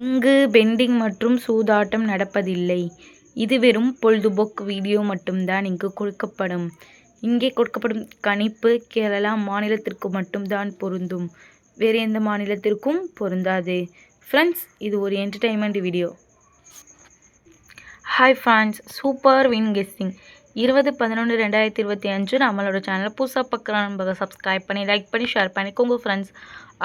இங்கு பெண்டிங் மற்றும் சூதாட்டம் நடப்பதில்லை. இது வெறும் பொழுதுபோக்கு வீடியோ மட்டும்தான் இங்கு கொடுக்கப்படும். இங்கே கொடுக்கப்படும் கணிப்பு கேரளா மாநிலத்திற்கு மட்டும்தான் பொருந்தும். வேறு எந்த மாநிலத்திற்கும் பொருந்தாது. ஃப்ரெண்ட்ஸ், இது ஒரு entertainment video. Hi friends, super win guessing 20/11/2025 நம்மளோட சேனலை புதுசாக பார்க்குற நண்பர்கள் சப்ஸ்கிரைப் பண்ணி லைக் பண்ணி ஷேர் பண்ணிக்கோங்க ஃப்ரெண்ட்ஸ்.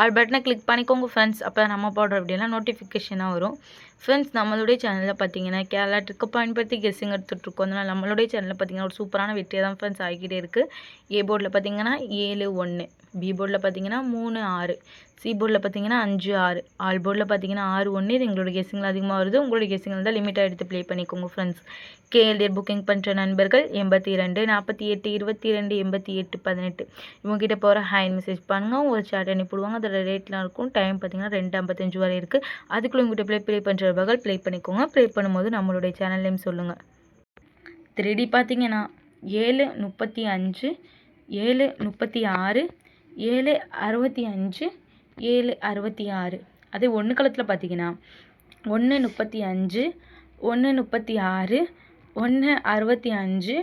ஆல் பட்டனை கிளிக் பண்ணிக்கோங்க ஃப்ரெண்ட்ஸ். அப்போ நம்ம போடுற அப்படின்னா நோட்டிஃபிகேஷனாக வரும். ஃப்ரெண்ட்ஸ், நம்மளுடைய சேனலில் பார்த்தீங்கன்னா கேரளா ட்ரிக்கை பயன்படுத்தி கெஸ்ஸிங் எடுத்துகிட்ருக்கோம். அதனால் நம்மளுடைய சேனலில் பார்த்தீங்கன்னா ஒரு சூப்பரான வெற்றியாக தான் ஃப்ரெண்ட்ஸ் ஆகிக்கிட்டே இருக்குது. ஏ போர்டில் பார்த்தீங்கன்னா 7-1, பி போர்டில் பார்த்தீங்கன்னா 3-6, சி போர்டில் பார்த்தீங்கன்னா 5-6, ஆல் போர்டில் பார்த்தீங்கன்னா 6-1. இது எங்களோட கெஸ்ஸிங்கில் அதிகமாக வருது. உங்களுடைய கெஸ்ஸிங்கில் தான் லிமிட்டாக எடுத்து ப்ளே பண்ணிக்கோங்க ஃப்ரெண்ட்ஸ். கேஎல்டிஆர் புக்கிங் பண்ணுற நண்பர்கள் 82 48 22 88 18 இவங்ககிட்ட போகிற ஹேண்ட் மெசேஜ் பண்ணுங்கள். ஒரு சாட் அனுப்பிடுவாங்க. அதோட ரேட்லாம் இருக்கும். டைம் பார்த்தீங்கன்னா 2:55 வரை இருக்குது. அதுக்குள்ளே உங்கள்கிட்ட ப்ளே பண்ணுற நண்பர்கள் ப்ளே பண்ணிக்கோங்க. ப்ளே பண்ணும்போது நம்மளுடைய சேனல் நேம் சொல்லுங்கள். 3D பார்த்தீங்கன்னா 7:35, 7:36, 7:65, 7:66. அதே 1 களத்தில் பார்த்தீங்கன்னா 1:35, 1:36, 1:65,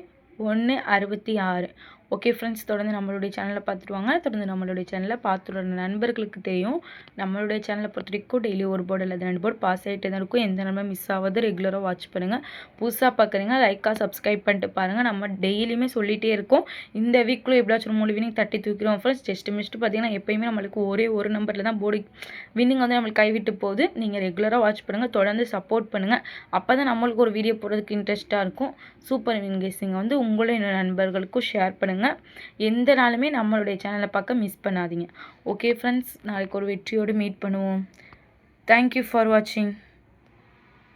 1:66. ஓகே ஃப்ரெண்ட்ஸ், தொடர்ந்து நம்மளுடைய சேனலை பார்த்துட்டு வாங்க. தொடர்ந்து நம்மளுடைய சேனலை பார்த்துட்டு நண்பர்களுக்கு தெரியும். நம்மளுடைய சேனலை பொறுத்த வரைக்கும் டெய்லி ஒரு போர்டு அல்லது 2 போர்டு பாஸ் ஆகிட்டே தான் இருக்கும். எந்த நம்பர் மிஸ் ஆகாது. ரெகுலராக வாட்ச் பண்ணுங்கள். புதுசாக பார்க்குறீங்க லைக்காக சப்ஸ்கிரைப் பண்ணிட்டு பாருங்கள். நம்ம டெய்லியுமே சொல்லிகிட்டே இருக்கோம். இந்த வீக்குள்ளே எப்படியாச்சும் 3 வினிங் தட்டி தூக்கிறோம் ஃப்ரெண்ட்ஸ். ஜஸ்ட் மிஸ்ட்டு பார்த்தீங்கன்னா எப்போயுமே நம்மளுக்கு ஒரே ஒரு நம்பரில் தான் போர்டு வின்னிங் வந்து நம்மளுக்கு கைவிட்டு போகுது. நீங்கள் ரெகுலராக வாட்ச் பண்ணுங்கள். தொடர்ந்து சப்போர்ட் பண்ணுங்கள். அப்போ தான் நம்மளுக்கு ஒரு வீடியோ போடுறதுக்கு இன்ட்ரெஸ்ட்டாக இருக்கும். சூப்பர் வின் கெஸ்ஸிங் வந்து உங்களுடைய நண்பர்களுக்கும் ஷேர் பண்ணுங்கள். எந்த நாளுமே நம்மளுடைய சேனலை பார்க்க மிஸ் பண்ணாதீங்க. ஓகே ஃப்ரெண்ட்ஸ், நாளைக்கு ஒரு வெற்றியோடு மீட் பண்ணுவோம். தேங்க்யூ ஃபார் வாட்சிங்.